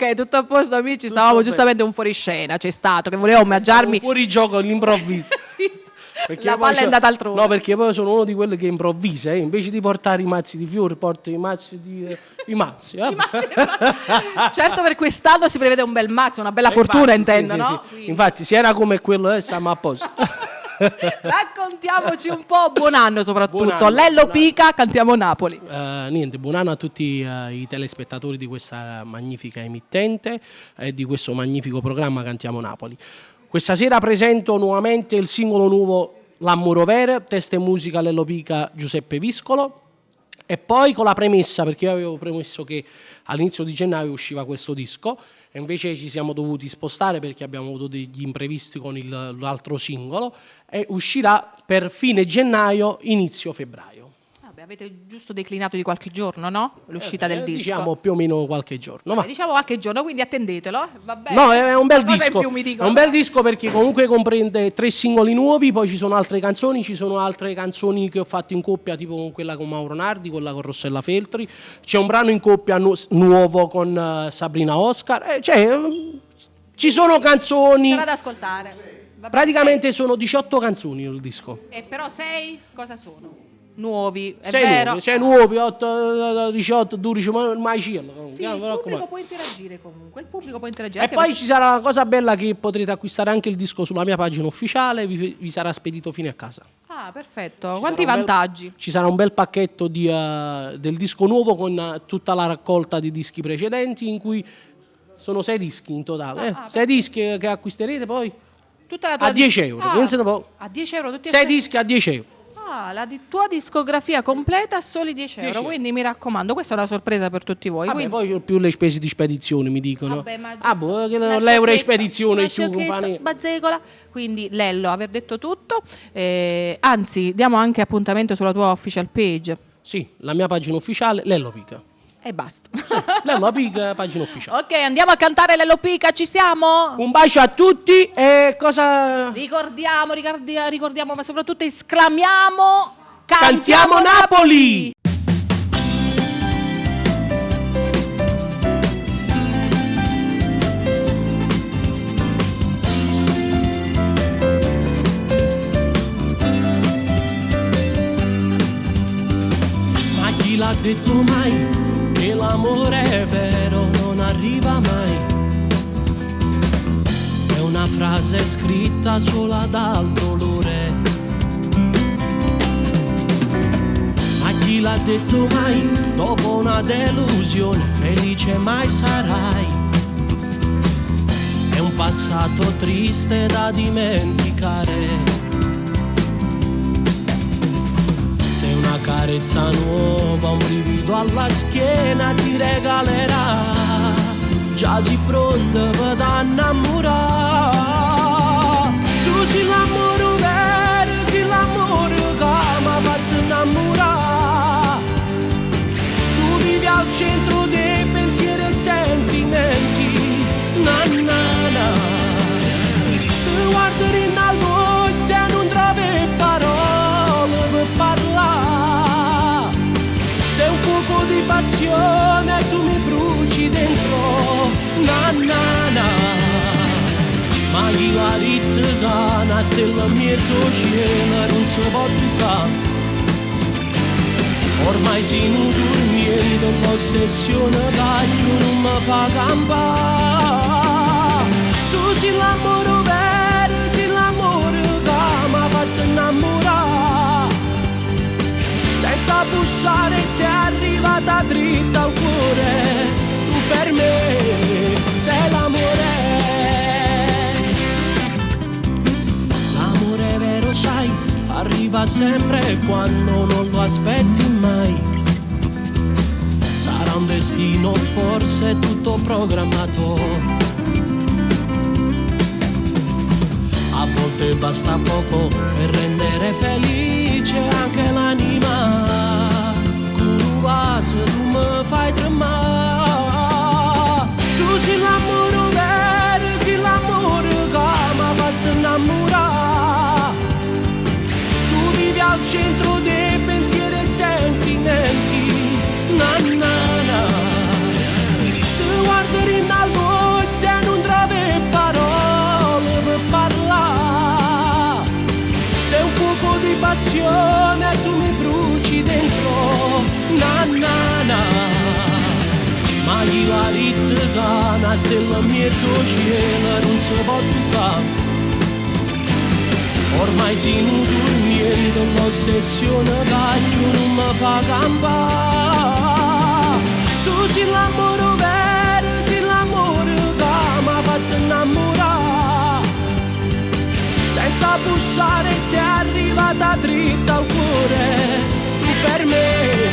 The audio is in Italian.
Ok, tutto a posto amici, stavamo giustamente un fuoriscena, c'è stato, che voleva omaggiarmi. Fuori gioco all'improvviso. Sì. Perché La palla è andata altrove. No, perché poi sono uno di quelli che improvvisa, invece di portare i mazzi di fiori, porto i mazzi di... i mazzi. Certo, per quest'anno si prevede un bel mazzo, una bella fortuna, intendo, sì, no? sì. Infatti, se era come quello, siamo a posto. Raccontiamoci un po', buon anno soprattutto. Buon anno, Lello buon anno. Pica, cantiamo Napoli. Niente, buon anno a tutti i telespettatori di questa magnifica emittente e di questo magnifico programma Cantiamo Napoli. Questa sera presento nuovamente il singolo nuovo L'Ammuro Vere, testa e musica Lello Pica, Giuseppe Viscolo, e poi con la premessa, perché io avevo premesso che all'inizio di gennaio usciva questo disco e invece ci siamo dovuti spostare perché abbiamo avuto degli imprevisti con l'altro singolo, e uscirà per fine gennaio, inizio febbraio. Avete giusto declinato di qualche giorno, no? L'uscita del disco. Diciamo più o meno qualche giorno. Va. Diciamo qualche giorno, quindi attendetelo. Va bene. No, è un bel Cosa in disco. più mi dicono? È un bel disco perché comunque comprende 3 singoli nuovi, poi ci sono altre canzoni, che ho fatto in coppia, tipo con quella con Mauro Nardi, quella con Rossella Feltri. C'è un brano in coppia nuovo con Sabrina Oscar. Ci sono canzoni. Sarà da ascoltare. Va bene, Praticamente sono 18 canzoni il disco. E però 6 cosa sono? Nuovi, è 6 vero? nuovi, 6 nuovi, 8, 18, 12, ma mai cielo. Sì, il pubblico può interagire comunque, il pubblico può interagire. E poi ci sarà una cosa bella, che potrete acquistare anche il disco sulla mia pagina ufficiale, vi sarà spedito fino a casa. Ah, perfetto. Quanti vantaggi? Ci sarà un bel pacchetto del disco nuovo con tutta la raccolta di dischi precedenti, in cui sono 6 dischi in totale. 6 dischi che acquisterete poi Tutta la tua a 10 euro. A 10 euro tutti 6 dischi a 10 euro. La tua discografia completa a soli 10 euro, quindi mi raccomando, questa è una sorpresa per tutti voi. Vabbè, poi più le spese di spedizione mi dicono. Vabbè, ma l'euro di spedizione più compagnia. Bazzecola. Quindi Lello, aver detto tutto, anzi diamo anche appuntamento sulla tua official page. Sì, la mia pagina ufficiale, Lello Pica. E basta. Lello Pica, pagina ufficiale. Ok, andiamo a cantare Lello Pica, ci siamo? Un bacio a tutti e cosa... Ricordiamo, ma soprattutto esclamiamo: Cantiamo Napoli! Ma chi l'ha detto mai? Che l'amore è vero, non arriva mai. È una frase scritta sola dal dolore. Ma chi l'ha detto mai? Dopo una delusione felice mai sarai. È un passato triste da dimenticare. Una carezza nuova, un brivido alla schiena ti regalerà. Già si pronta per innamorare. Tu sei l'amore vero, sei l'amore che mi ha fatto innamorare. Tu vivi al centro dei pensieri e sentimenti. Na na na. Tu guardi in alto e non trovi parole per parlare. Sei un fuoco di passione, tu mi bruci dentro, na na na. Ma io la ritta, una stella mezzo cielo, non si può toccare. Ormai stiamo dormendo, l'ossessione che non mi fa campare. Tu sei l'amore vero, sei l'amore che mi ha fatto innamorare. Senza bussare sei arrivata dritta al cuore. Tu per me sei l'amore. L'amore vero sai, arriva sempre quando non lo aspetti mai. Sarà un destino, forse tutto programmato. A volte basta poco per rendere felice anche l'anima. Con un vaso tu mi fai tremare. Tu sei l'amore vero, sei l'amore che mi ha fatto innamorare. Tu vivi al centro dei pensieri e sentimenti. Na na na. Tu guardi in alto forte che una stella in mezzo al cielo non si può toccare. Ormai stiamo dormendo, l'ossessione che non mi fa campare. Tu sei l'amore vero, sei l'amore che mi ha fatto innamorare. Senza bussare sei arrivata dritta al cuore, tu per me